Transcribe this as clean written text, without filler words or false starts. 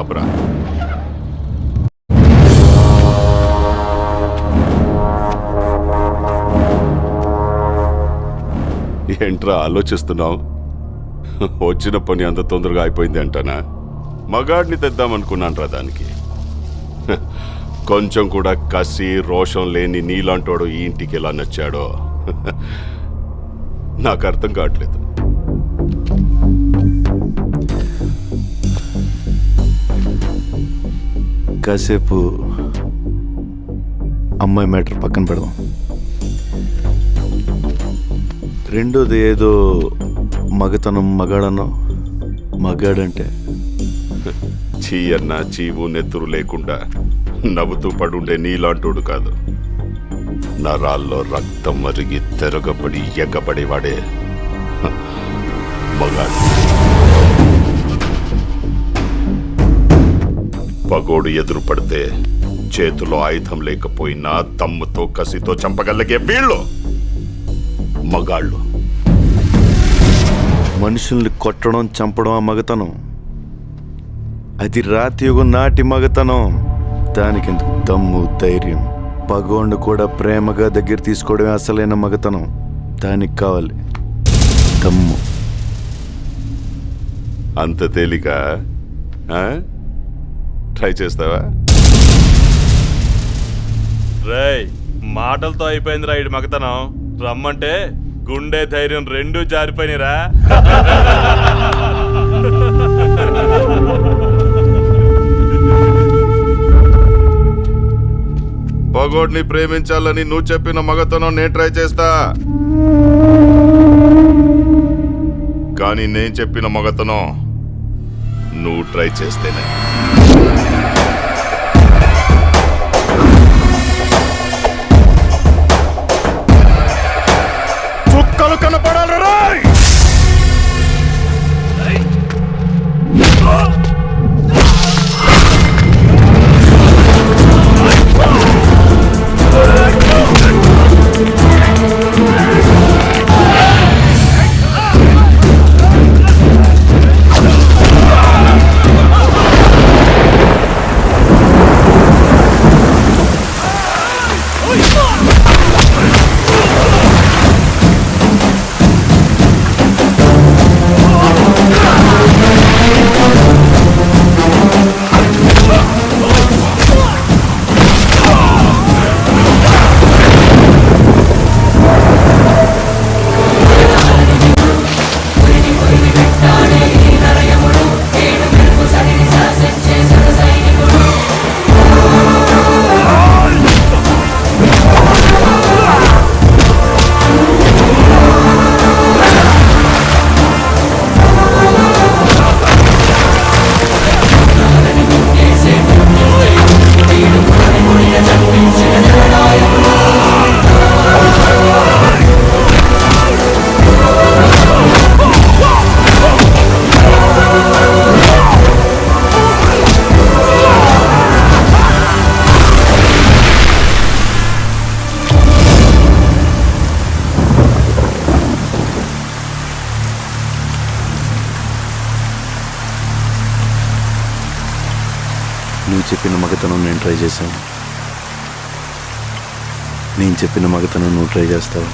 బాబరా. ఏంట్రా ఆలోచిస్తున్నావు? వచ్చిన పని అంత తొందరగా అయిపోయింది అంటానా? మగాడిని తెద్దామనుకున్నాను రా దానికి. కొంచెం కూడా కసి రోషం లేని నీలాంటోడు ఈ ఇంటికి ఎలా నచ్చాడో నాకు అర్థం కావట్లేదు. కాసేపు అమ్మాయి మ్యాటర్ పక్కన పెడదాం. రెండోది ఏదో మగతనం మగాడనో. మగాడంటే చీ అన్నా చీవు నెత్తురు లేకుండా నవ్వుతూ పడుండే నీలాంటోడు కాదు. నరాల్లో రక్తం మరిగి తెరగబడి ఎగ్గబడేవాడే మగాడు. పగోడు ఎదురు పడితే చేతిలో ఆయుధం లేకపోయినా దమ్ముతో కసితో చంపగలిగే వీళ్ళు మగాళ్ళు. మనుషుల్ని కొట్టడం చంపడం ఆ మగతనం. అది రాతియుగం నాటి మగతనం. దానికెందుకు దమ్ము ధైర్యం? పగోండు కూడా ప్రేమగా దగ్గర తీసుకోవడమే అసలైన మగతనం. దానికి కావాలి దమ్ము. అంత తేలిక? ట్రై చేస్తావా? రేయ్, మాటలతో అయిపోయింది రా ఇటు మగతనం. రమ్మంటే గుండె ధైర్యం రెండూ జారిపోయినరా. పగోడ్ని ప్రేమించాలని నువ్వు చెప్పిన మగతనం నేను ట్రై చేస్తా. కానీ నేను చెప్పిన మగతనం నువ్వు ట్రై చేస్తేనే. చుక్కలు కనపడాలి రాయ్. నువ్వు చెప్పిన మగతనం నేను ట్రై చేశాను. నేను చెప్పిన మగతనం నువ్వు ట్రై చేస్తావు.